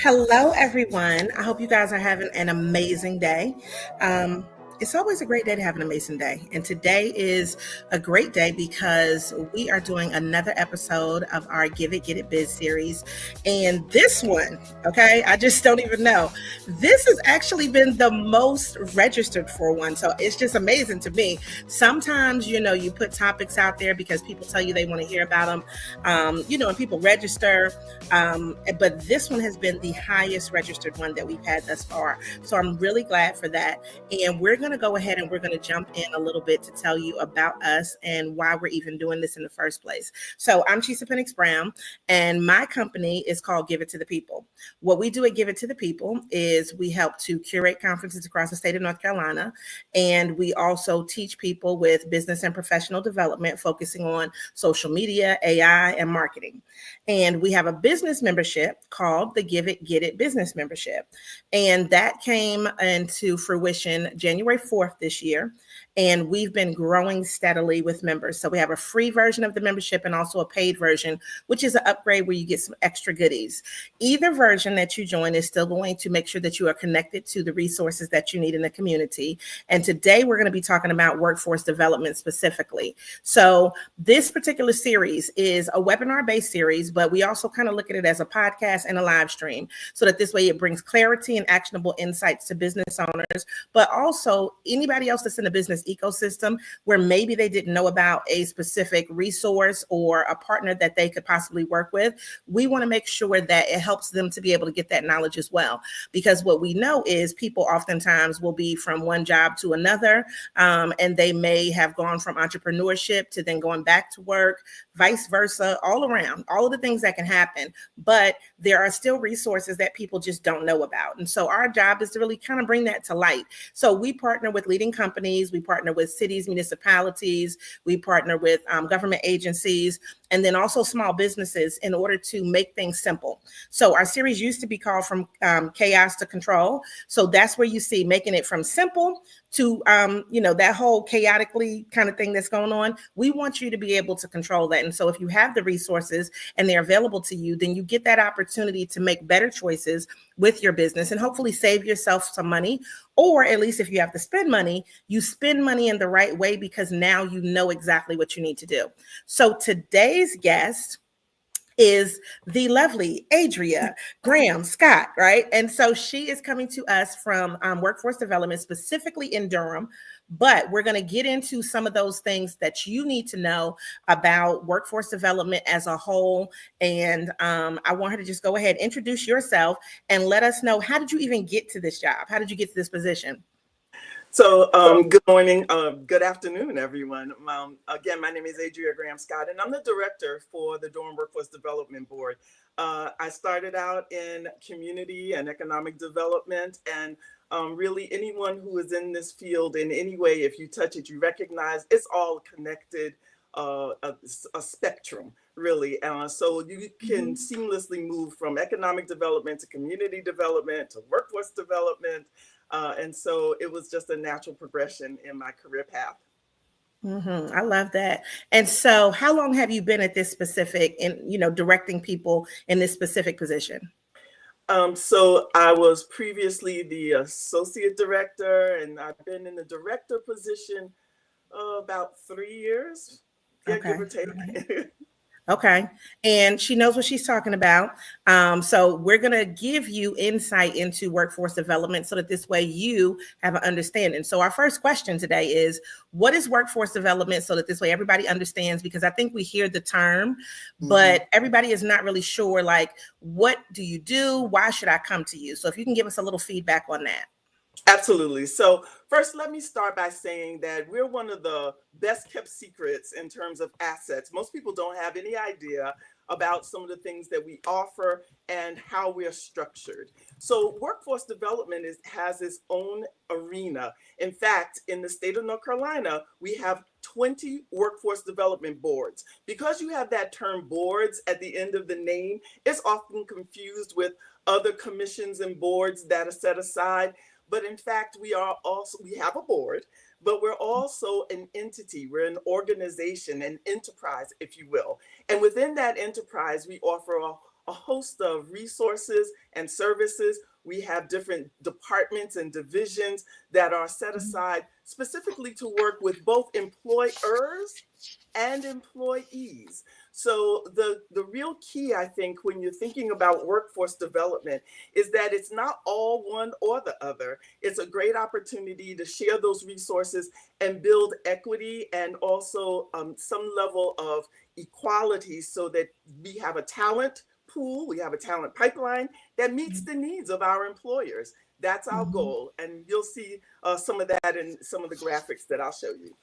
Hello, everyone. I hope you guys are having an amazing day. Um, it's always a great day to have an amazing day. And today is a great day because we are doing another episode of our Give It, Get It Biz series. And this one, okay, I just don't even know. This has actually been the most registered for one. So it's just amazing to me. Sometimes, you put topics out there because people tell you they want to hear about them, and people register. But this one has been the highest registered one that we've had thus far. So I'm really glad for that. And we're going to go ahead and we're going to jump in a little bit to tell you about us and why we're even doing this in the first place. So I'm Chisa Penix Brown, and my company is called Give It to the People. What we do at Give It to the People is we help to curate conferences across the state of North Carolina. And we also teach people with business and professional development, focusing on social media, AI, and marketing. And we have a business membership called the Give It, Get It Business Membership. And that came into fruition January 4th this year. And we've been growing steadily with members. So we have a free version of the membership and also a paid version, which is an upgrade where you get some extra goodies. Either version that you join is still going to make sure that you are connected to the resources that you need in the community. And today we're going to be talking about workforce development specifically. So this particular series is a webinar-based series, but we also kind of look at it as a podcast and a live stream so that this way it brings clarity and actionable insights to business owners, but also anybody else that's in the business ecosystem where maybe they didn't know about a specific resource or a partner that they could possibly work with. We want to make sure that it helps them to be able to get that knowledge as well. Because what we know is people oftentimes will be from one job to another, and they may have gone from entrepreneurship to then going back to work, vice versa, all around, all of the things that can happen. But there are still resources that people just don't know about. And so our job is to really kind of bring that to light. So we partner with leading companies, we partner with cities, municipalities, we partner with government agencies, and then also small businesses in order to make things simple. So our series used to be called From Chaos to Control. So that's where you see making it from simple to, that whole chaotically kind of thing that's going on. We want you to be able to control that. And so if you have the resources and they're available to you, then you get that opportunity to make better choices with your business and hopefully save yourself some money. Or at least if you have to spend money, you spend money in the right way because now you know exactly what you need to do. So today's guest is the lovely Adria Graham Scott, right? And so she is coming to us from workforce development, specifically in Durham. But we're going to get into some of those things that you need to know about workforce development as a whole. And I want her to just go ahead, introduce yourself, and let us know, how did you even get to this job? How did you get to this position? So, good morning, good afternoon, everyone. Again, my name is Adria Graham Scott, and I'm the director for the Durham Workforce Development Board. I started out in community and economic development, and really anyone who is in this field in any way, if you touch it, you recognize it's all connected, a spectrum, really. So you can seamlessly move from economic development to community development to workforce development. And so it was just a natural progression in my career path. I love that. And so how long have you been at this specific directing people in this specific position? So I was previously the associate director, and I've been in the director position about 3 years, yeah, Okay. give or take. Okay. And she knows what she's talking about. So we're going to give you insight into workforce development so that this way you have an understanding. So our first question today is, what is workforce development? So that this way everybody understands, because I think we hear the term, but everybody is not really sure, like, what do you do? Why should I come to you? So if you can give us a little feedback on that. Absolutely. So first, let me start by saying that we're one of the best kept secrets in terms of assets. Most people don't have any idea about some of the things that we offer and how we're structured. So workforce development has its own arena. In fact, in the state of North Carolina, we have 20 workforce development boards. Because you have that term boards at the end of the name, it's often confused with other commissions and boards that are set aside. But in fact, we have a board, but we're also an entity. We're an organization, an enterprise, if you will. And within that enterprise, we offer a host of resources and services. We have different departments and divisions that are set aside specifically to work with both employers and employees. So the real key, I think, when you're thinking about workforce development is that it's not all one or the other. It's a great opportunity to share those resources and build equity and also some level of equality so that we have a talent pool, we have a talent pipeline that meets the needs of our employers. That's our Mhm. goal. And you'll see some of that in some of the graphics that I'll show you.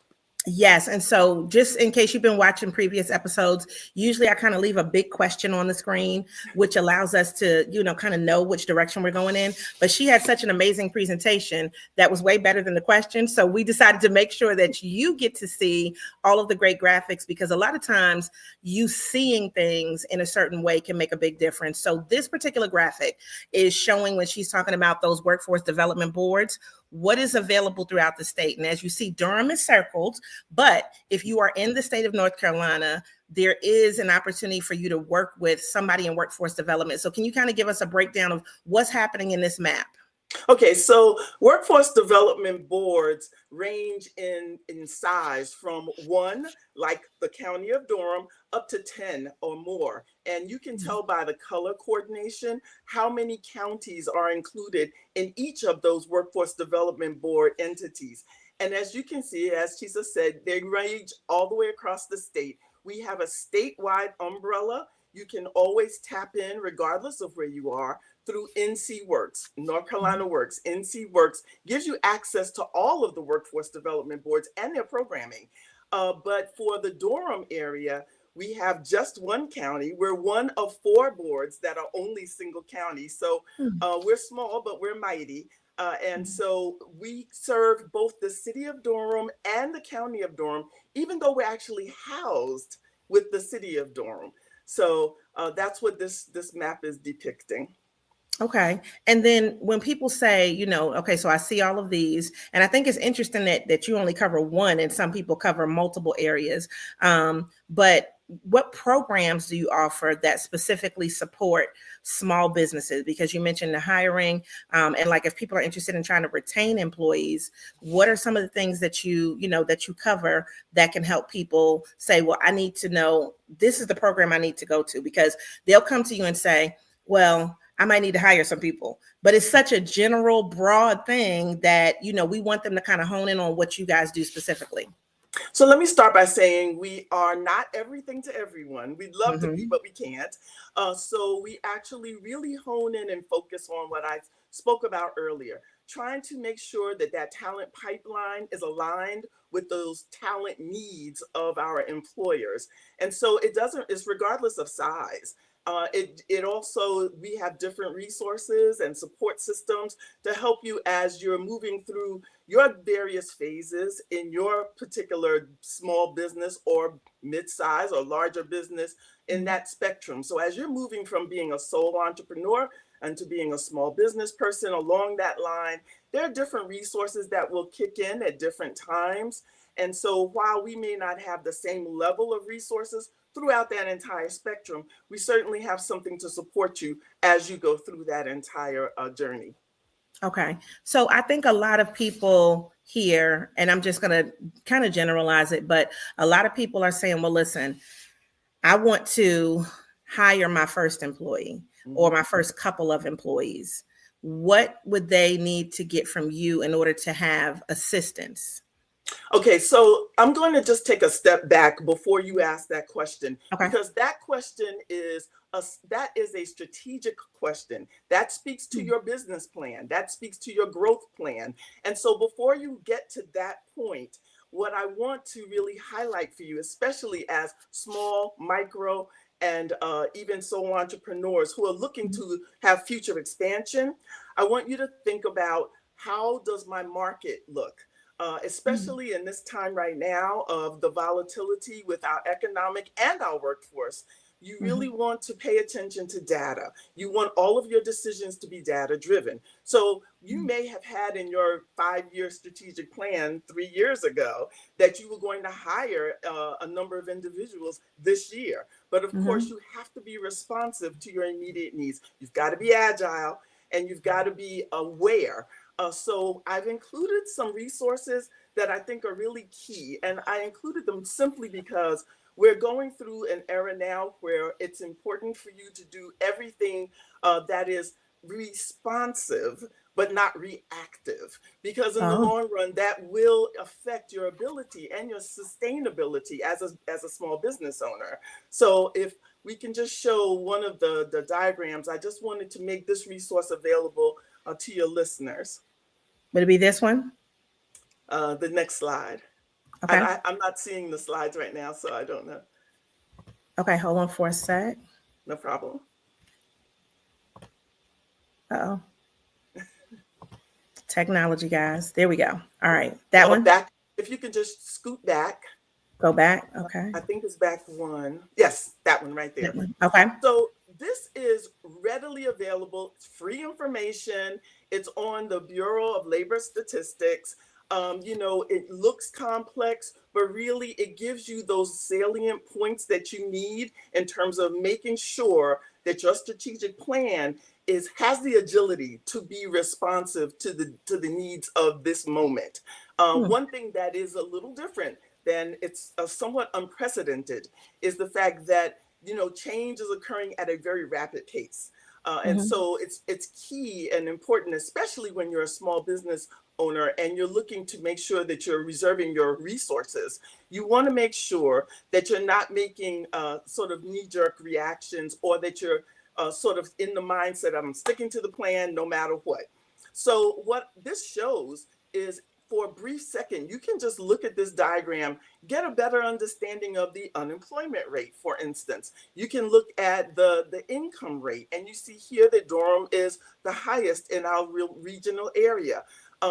Yes. And so, just in case you've been watching previous episodes, usually I kind of leave a big question on the screen, which allows us to, kind of know which direction we're going in. But she had such an amazing presentation that was way better than the question. So, we decided to make sure that you get to see all of the great graphics because a lot of times you seeing things in a certain way can make a big difference. So, this particular graphic is showing when she's talking about those workforce development boards, what is available throughout the state. And as you see, Durham is circled. But if you are in the state of North Carolina, there is an opportunity for you to work with somebody in workforce development. So can you kind of give us a breakdown of what's happening in this map? Okay, so workforce development boards range in size from one, like the County of Durham, up to 10 or more. And you can tell by the color coordination how many counties are included in each of those workforce development board entities. And as you can see, as Chisa said, they range all the way across the state. We have a statewide umbrella. You can always tap in, regardless of where you are, through NC Works, North Carolina Works. NC Works gives you access to all of the workforce development boards and their programming. But for the Durham area, we have just one county. We're one of four boards that are only single county. So we're small, but we're mighty. And so we serve both the city of Durham and the county of Durham, even though we're actually housed with the city of Durham. So that's what this map is depicting. Okay. And then when people say, okay, so I see all of these, and I think it's interesting that you only cover one and some people cover multiple areas. But what programs do you offer that specifically support small businesses? Because you mentioned the hiring, and like if people are interested in trying to retain employees, what are some of the things that that you cover that can help people say, well, I need to know this is the program I need to go to, because they'll come to you and say, well, I might need to hire some people, but it's such a general, broad thing that, we want them to kind of hone in on what you guys do specifically. So let me start by saying we are not everything to everyone. We'd love to be, Mm-hmm. but we can't. So we actually really hone in and focus on what I spoke about earlier, trying to make sure that that talent pipeline is aligned with those talent needs of our employers. And so it's regardless of size. It also, we have different resources and support systems to help you as you're moving through your various phases in your particular small business or mid-size or larger business in that spectrum. So as you're moving from being a sole entrepreneur and to being a small business person along that line, there are different resources that will kick in at different times. And so while we may not have the same level of resources throughout that entire spectrum, we certainly have something to support you as you go through that entire journey. Okay. So I think a lot of people here, and I'm just going to kind of generalize it, but a lot of people are saying, well, listen, I want to hire my first employee or Mhm. my first couple of employees. What would they need to get from you in order to have assistance? Okay, so I'm going to just take a step back before you ask that question, Okay. because that question that is a strategic question. That speaks to your business plan. That speaks to your growth plan. And so before you get to that point, what I want to really highlight for you, especially as small, micro, and even sole entrepreneurs who are looking to have future expansion, I want you to think about, how does my market look? Especially in this time right now of the volatility with our economic and our workforce. You Mm-hmm. really want to pay attention to data. You want all of your decisions to be data driven. So you may have had in your 5-year strategic plan 3 years ago that you were going to hire a number of individuals this year. But of Mm-hmm. course, you have to be responsive to your immediate needs. You've got to be agile and you've got to be aware. So I've included some resources that I think are really key. And I included them simply because we're going through an era now where it's important for you to do everything that is responsive but not reactive, because in the Oh, long run that will affect your ability and your sustainability as a small business owner. So if we can just show one of the diagrams, I just wanted to make this resource available to your listeners. would it be this one? The next slide. Okay. I'm not seeing the slides right now, so I don't know. Okay, hold on for a sec. No problem. Uh-oh. Technology, guys. There we go. All right. That Well, one. back, if you can just scoot back, Go back. Okay. I think it's back one. Yes, that one right That there. one. Okay. So this is readily available. It's free information. It's on the Bureau of Labor Statistics. It looks complex, but really it gives you those salient points that you need in terms of making sure that your strategic plan has the agility to be responsive to the needs of this moment. Hmm. One thing that is a little different than it's somewhat unprecedented is the fact that change is occurring at a very rapid pace. And Mm-hmm. so it's key and important, especially when you're a small business owner and you're looking to make sure that you're reserving your resources. You want to make sure that you're not making sort of knee-jerk reactions, or that you're sort of in the mindset of, I'm sticking to the plan no matter what. So what this shows is, for a brief second, you can just look at this diagram, get a better understanding of the unemployment rate, for instance. You can look at the income rate, and you see here that Durham is the highest in our regional area.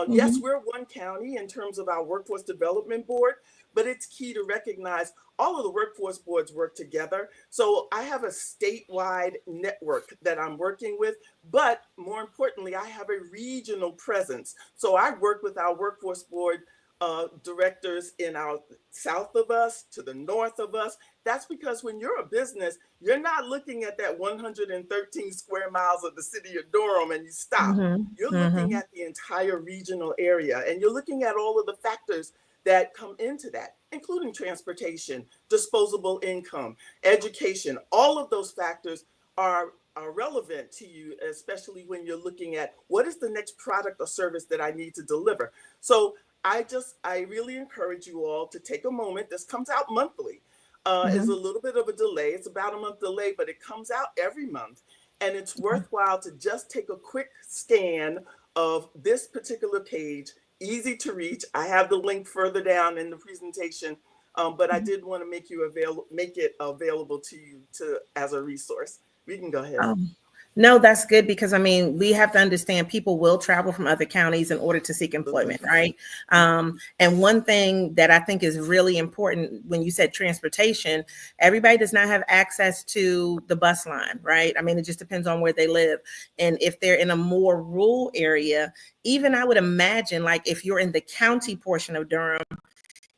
Yes, Mm-hmm. we're one county in terms of our workforce development board, but it's key to recognize all of the workforce boards work together. So I have a statewide network that I'm working with, but more importantly, I have a regional presence. So I work with our workforce board directors in our south of us, to the north of us. That's because when you're a business, you're not looking at that 113 square miles of the city of Durham and you stop. You're Mm-hmm. looking Mm-hmm. at the entire regional area, and you're looking at all of the factors that come into that, including transportation, disposable income, education. All of those factors are relevant to you, especially when you're looking at what is the next product or service that I need to deliver. So I really encourage you all to take a moment. This comes out monthly. Is Mm-hmm. a little bit of a delay. It's about a month delay, but it comes out every month. And it's worthwhile to just take a quick scan of this particular page, easy to reach. I have the link further down in the presentation, but I did want to make it available to you as a resource. We can go ahead. Um, no, that's good because I mean, we have to understand people will travel from other counties in order to seek Absolutely. employment, right? And one thing that I think is really important when you said transportation, everybody does not have access to the bus line, right? I mean, it just depends on where they live. And if they're in a more rural area, even I would imagine, like if you're in the county portion of Durham,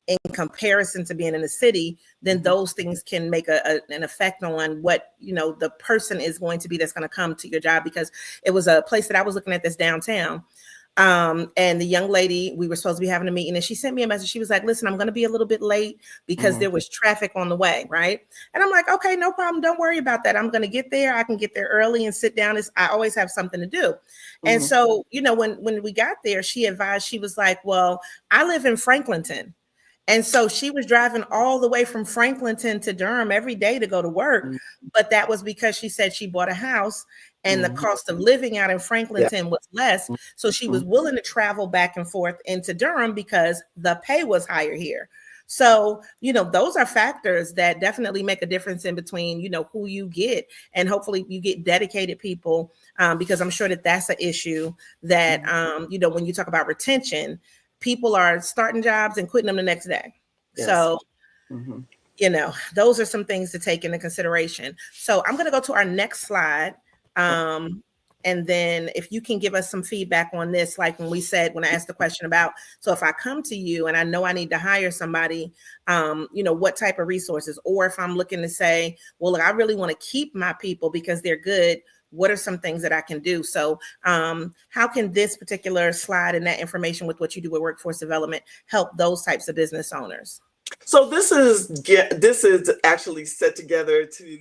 in comparison to being in the city, then Mhm. those things can make an effect on what the person is going to be that's going to come to your job. Because it was a place that I was looking at, this downtown, and the young lady, we were supposed to be having a meeting, and she sent me a message. She was like, listen, I'm going to be a little bit late because Mhm. there was traffic on the way, right? And I'm like, okay, no problem, don't worry about that. I'm going to get there. I can get there early and sit down. I always have something to do. And Mhm. so when we got there, she advised, she was like, well, I live in Franklinton. And so she was driving all the way from Franklinton to Durham every day to go to work. Mhm. But that was because she said she bought a house and the Mhm. cost of living out in Yeah. Franklinton was less. So she was Mhm. willing to travel back and forth into Durham because the pay was higher here. So, those are factors that definitely make a difference in between, who you get. And hopefully you get dedicated people, because I'm sure that that's an issue that, Mhm. when you talk about retention, people are starting jobs and quitting them the next day. Yes. So, Mhm. those are some things to take into consideration. So I'm going to go to our next slide. Okay. And then if you can give us some feedback on this, like when I asked the question about, so if I come to you and I know I need to hire somebody, what type of resources, or if I'm looking to say, well, look, I really want to keep my people because they're good. What are some things that I can do? So how can this particular slide and that information with what you do with workforce development help those types of business owners? So this is actually set together to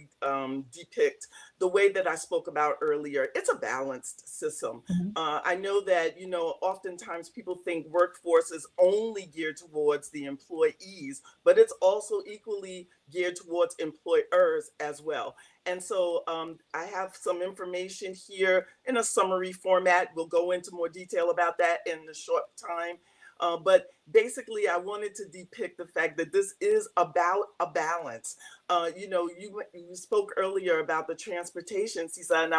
depict the way that I spoke about earlier. It's a balanced system. Mhm. I know that oftentimes people think workforce is only geared towards the employees, but it's also equally geared towards employers as well. And so I have some information here in a summary format. We'll go into more detail about that in a short time. But basically, I wanted to depict the fact that this is about a balance. You spoke earlier about the transportation, Cisa, and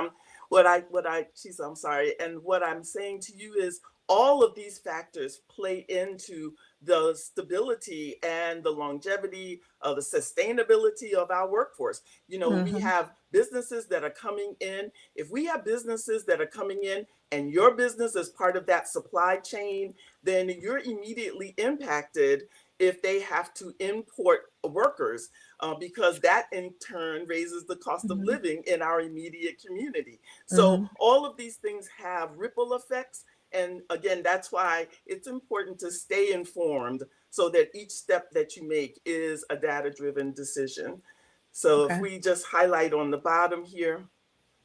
Cisa, I'm sorry, and what I'm saying to you is all of these factors play into the stability and the longevity of the sustainability of our workforce. We Mhm. have businesses that are coming in. If we have businesses that are coming in and your business is part of that supply chain, then you're immediately impacted if they have to import workers, because that in turn raises the cost of Mhm. living in our immediate community. So Mhm. all of these things have ripple effects. And again, that's why it's important to stay informed so that each step that you make is a data driven decision. So if Okay. we just highlight on the bottom here,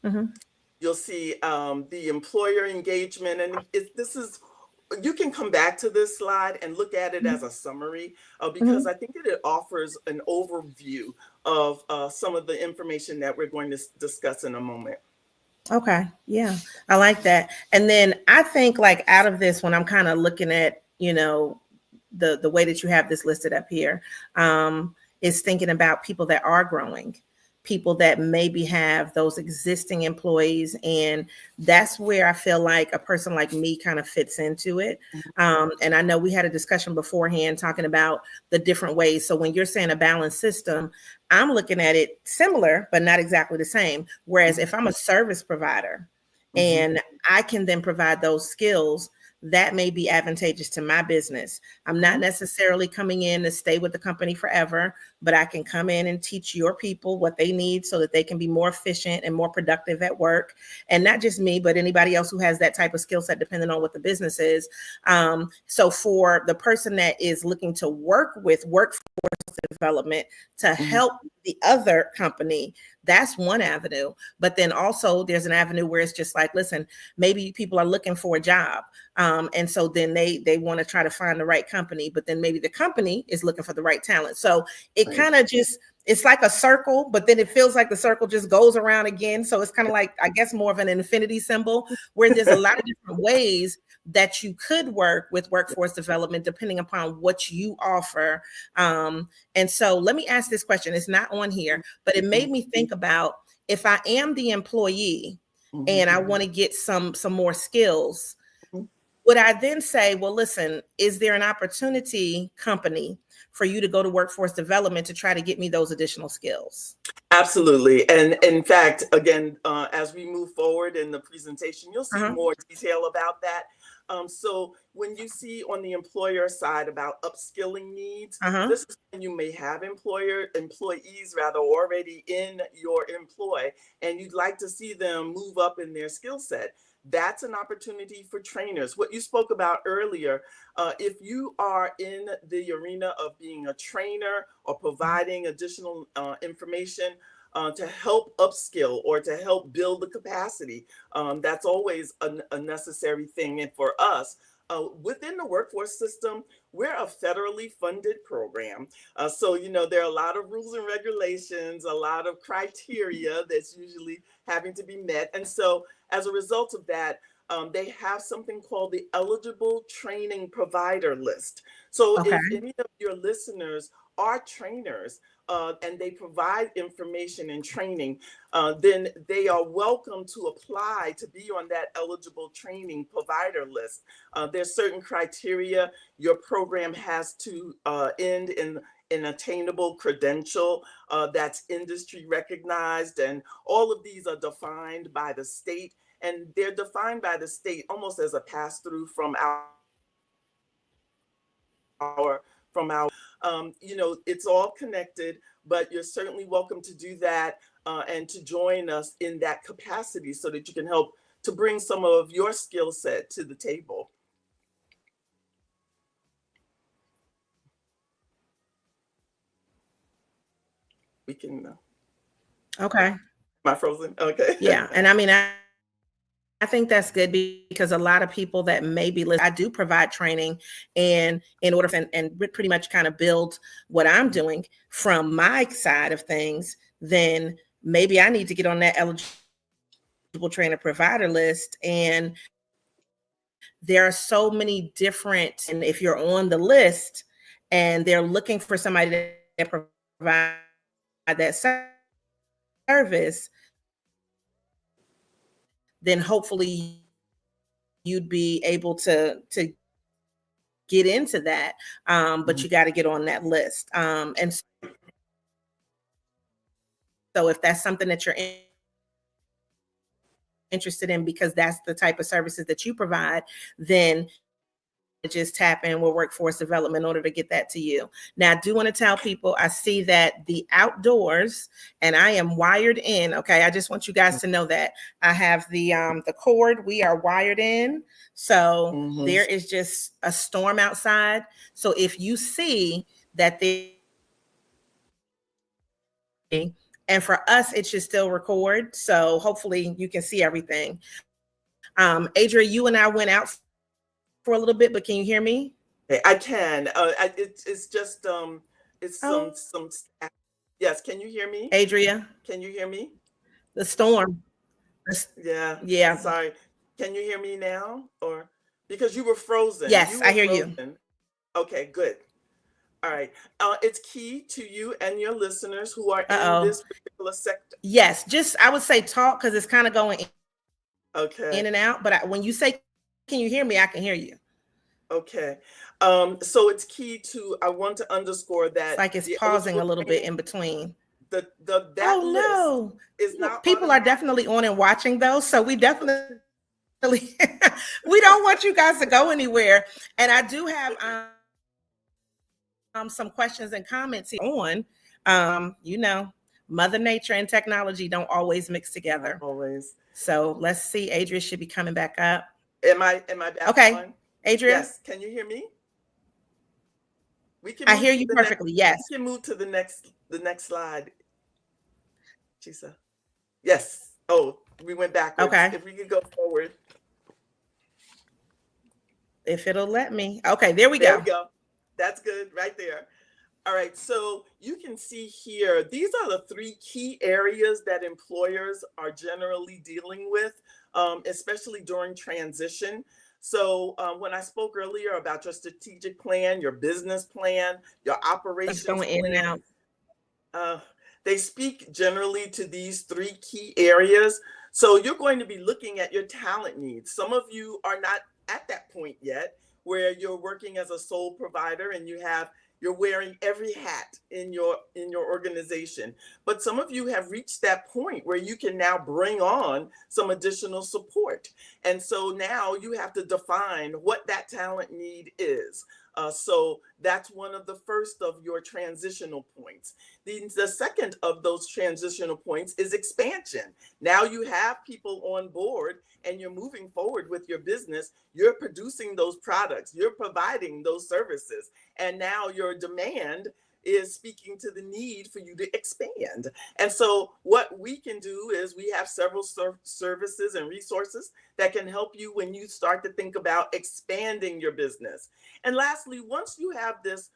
Mhm. you'll see the employer engagement. And this is, you can come back to this slide and look at it as Mhm. a summary, because Mhm. I think it offers an overview of some of the information that we're going to discuss in a moment. Okay. Yeah. I like that. And then I think like out of this, when I'm kind of looking at, the way that you have this listed up here, is thinking about people that are growing, people that maybe have those existing employees. And that's where I feel like a person like me kind of fits into it. And I know we had a discussion beforehand talking about the different ways. So when you're saying a balanced system, I'm looking at it similar, but not exactly the same. Whereas if I'm a service provider Mhm. and I can then provide those skills, that may be advantageous to my business. I'm not Mhm. necessarily coming in to stay with the company forever, but I can come in and teach your people what they need so that they can be more efficient and more productive at work. And not just me, but anybody else who has that type of skill set, depending on what the business is. So for the person that is looking to work with workforce development to Mhm. help the other company, that's one avenue. But then also there's an avenue where it's just like, listen, maybe people are looking for a job, and so then they want to try to find the right company, but then maybe the company is looking for the right talent. So it Right. kind of just, it's like a circle, but then it feels like the circle just goes around again. So it's kind of like, I guess, more of an infinity symbol, where there's a lot of different ways that you could work with workforce development depending upon what you offer. And so let me ask this question. It's not on here, but it made me think about, if I am the employee Mhm. and I want to get some more skills, Mhm. would I then say, well, listen, is there an opportunity, company, for you to go to workforce development to try to get me those additional skills? Absolutely. And in fact, again, as we move forward in the presentation, you'll see Uh-huh. more detail about that. So when you see on the employer side about upskilling needs, Uh-huh. this is when you may have employees rather already in your employ, and you'd like to see them move up in their skill set. That's an opportunity for trainers. What you spoke about earlier, if you are in the arena of being a trainer or providing additional information to help upskill or to help build the capacity, that's always a necessary thing. And for us, within the workforce system, we're a federally funded program. So there are a lot of rules and regulations, a lot of criteria that's usually having to be met. And so as a result of that, they have something called the eligible training provider list. So Okay. if any of your listeners are trainers, and they provide information and training, then they are welcome to apply to be on that eligible training provider list. There's certain criteria. Your program has to end an attainable credential that's industry recognized. And all of these are defined by the state. And they're defined by the state almost as a pass through from our it's all connected, but you're certainly welcome to do that and to join us in that capacity so that you can help to bring some of your skill set to the table. We can Okay. Am I frozen? Okay. Yeah. And I mean, I think that's good because a lot of people that may be listening, I do provide training, and in order and pretty much kind of build what I'm doing from my side of things, then maybe I need to get on that eligible trainer provider list. And there are so many different, and if you're on the list and they're looking for somebody that provide that service, then hopefully you'd be able to get into that. But you got to get on that list. And so if that's something that you're interested in, because that's the type of services that you provide, then just tap in with workforce development in order to get that to you. Now, I do want to tell people, I see that the outdoors, and I am wired in. Okay, I just want you guys to know that I have the cord. We are wired in, so there is just a storm outside. So if you see that and for us, it should still record. So hopefully you can see everything. Adria, you and I went out for a little bit, but can you hear me? I can. It's just it's some. Yes, can you hear me? Adria, can you hear me? The storm. Yeah. Sorry. Can you hear me now, or because you were frozen? Yes, I hear you. Okay, good. All right. It's key to you and your listeners who are in this particular sector. Yes, just I would say talk because it's kind of going in and out. But when you say, "Can you hear me?" I can hear you. Okay. So it's key to. I want to underscore that it's like it's pausing a little bit in between. That list is not. People are definitely on and watching those, so we definitely we don't want you guys to go anywhere. And I do have some questions and comments here on. Mother Nature and technology don't always mix together. Not always. So let's see. Adria should be coming back up. Am I back? Okay. On? Adria? Yes. Can you hear me? I hear you perfectly. Yes. We can move to the next slide. Chisa. Yes. Oh, we went backwards. Okay. If we could go forward. If it'll let me. Okay, there we go. There we go. That's good right there. All right, so you can see here, these are the 3 key areas that employers are generally dealing with, especially during transition. So when I spoke earlier about your strategic plan, your business plan, your operations going in and out. They speak generally to these 3 key areas. So you're going to be looking at your talent needs. Some of you are not at that point yet, where you're working as a sole provider and you're wearing every hat in your organization. But some of you have reached that point where you can now bring on some additional support. And so now you have to define what that talent need is. So that's one of the first of your transitional points. The second of those transitional points is expansion. Now you have people on board and you're moving forward with your business. You're producing those products, you're providing those services, and now your demand is speaking to the need for you to expand. And so what we can do is we have several services and resources that can help you when you start to think about expanding your business. And lastly, once you have this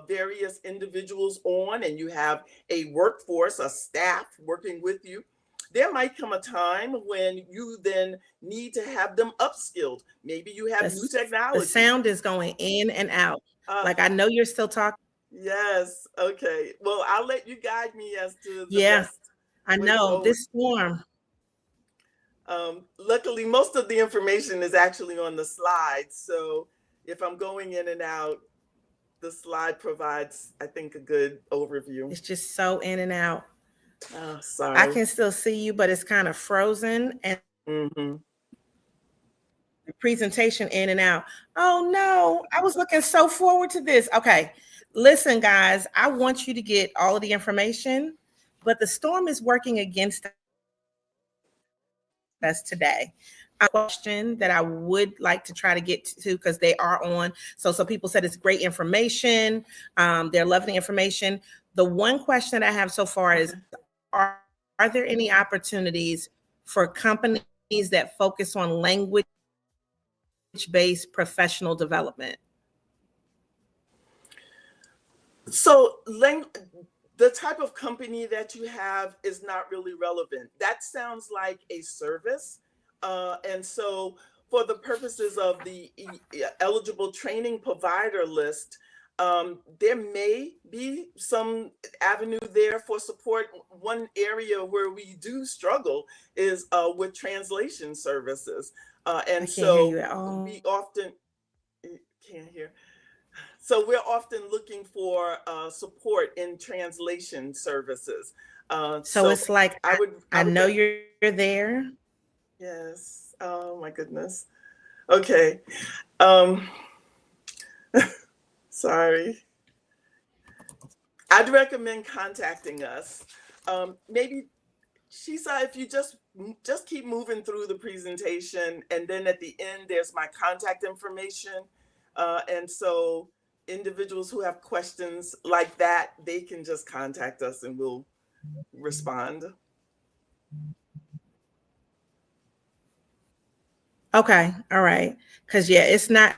various individuals on and you have a workforce, a staff working with you, there might come a time when you then need to have them upskilled. Maybe you have new technology. The sound is going in and out. Like I know you're still talking. Yes. Okay. Well, I'll let you guide me as to the best. I know this storm. Luckily, most of the information is actually on the slides. So if I'm going in and out, the slide provides, I think, a good overview. It's just so in and out. Oh, I sorry. can still see you, but it's kind of frozen and Mm-hmm. the presentation in and out. Oh no, I was looking so forward to this. Okay, listen, guys, I want you to get all of the information, but the storm is working against us today. A question that I would like to try to get to because they are on. So people said it's great information. They're loving the information. The one question that I have so far is, Okay. are, are there any opportunities for companies that focus on language-based professional development? So, the type of company that you have is not really relevant. That sounds like a service. And so, for the purposes of the eligible training provider list, there may be some avenue there for support. One area where we do struggle is with translation services. I And can't hear you so, at all. we often can't hear. So we're often looking for support in translation services. So So it's like I I would know you're there. yes. Oh my goodness. Okay. Um, sorry. I'd recommend contacting us. Maybe Shisa, if you just keep moving through the presentation, and then at the end there's my contact information, and so individuals who have questions like that, they can just contact us and we'll respond. Okay, all right. Because yeah, it's not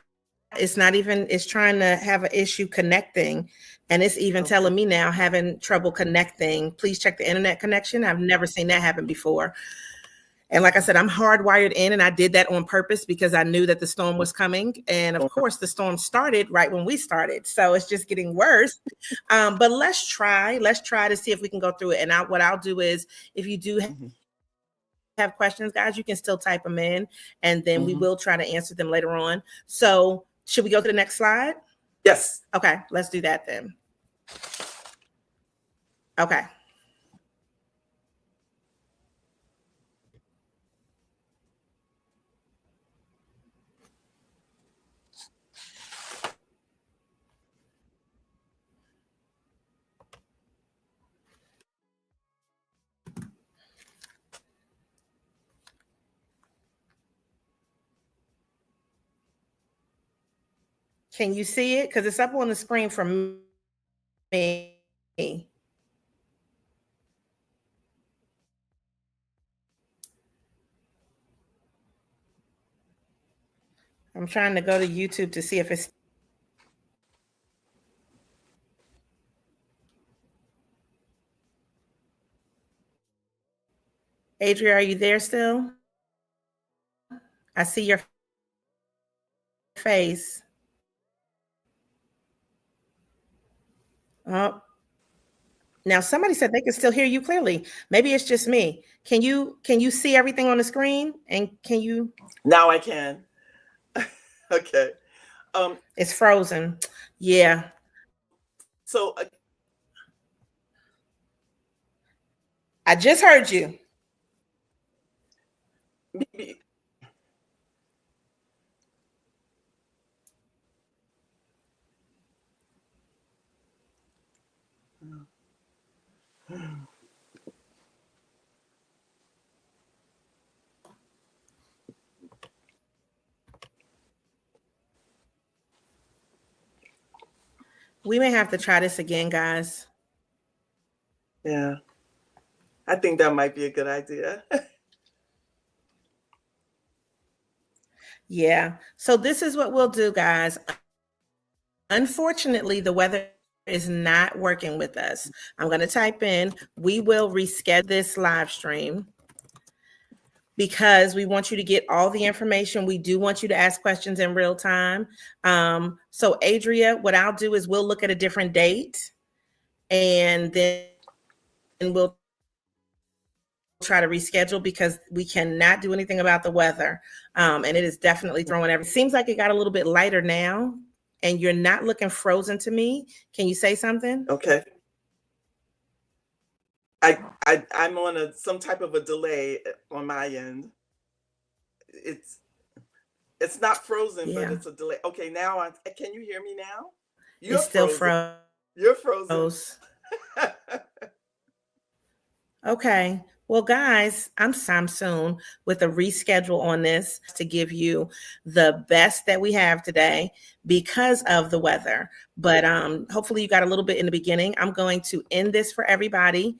even it's trying to have an issue connecting, and it's even Okay. telling me now having trouble connecting. Please check the internet connection. I've never seen that happen before. And like I said, I'm hardwired in, and I did that on purpose because I knew that the storm was coming. And of course, the storm started right when we started, so it's just getting worse. But let's try. Let's try to see if we can go through it. And what I'll do is, if you do Mhm. have questions, guys, you can still type them in, and then we Mhm. will try to answer them later on. So, should we go to the next slide? Yes. Okay, let's do that then. Okay. Can you see it? Because it's up on the screen for me. I'm trying to go to YouTube to see if it's. Adria, are you there still? I see your face. Oh, now somebody said they can still hear you clearly. Maybe it's just me. Can you see everything on the screen? And can you? Now I can. Okay. Um, It's frozen. Yeah, so I just heard you. maybe We may have to try this again, guys. yeah, I think that might be a good idea. Yeah. So this is what we'll do, guys. Unfortunately, the weather is not working with us. I'm going to type in, we will reschedule this live stream because we want you to get all the information. We do want you to ask questions in real time. So, Adria, what I'll do is we'll look at a different date, and then we'll try to reschedule because we cannot do anything about the weather. And it is definitely throwing everything. Seems like it got a little bit lighter now. and you're not looking frozen to me, can you say something? Okay. I'm on some type of a delay on my end. It's it's not frozen, but Yeah, it's a delay. Okay, now can you hear me now? it's You're still frozen. You're frozen. froze. Okay. Well, guys, I'm soon with a reschedule on this to give you the best that we have today because of the weather. But hopefully you got a little bit in the beginning. I'm going to end this for everybody.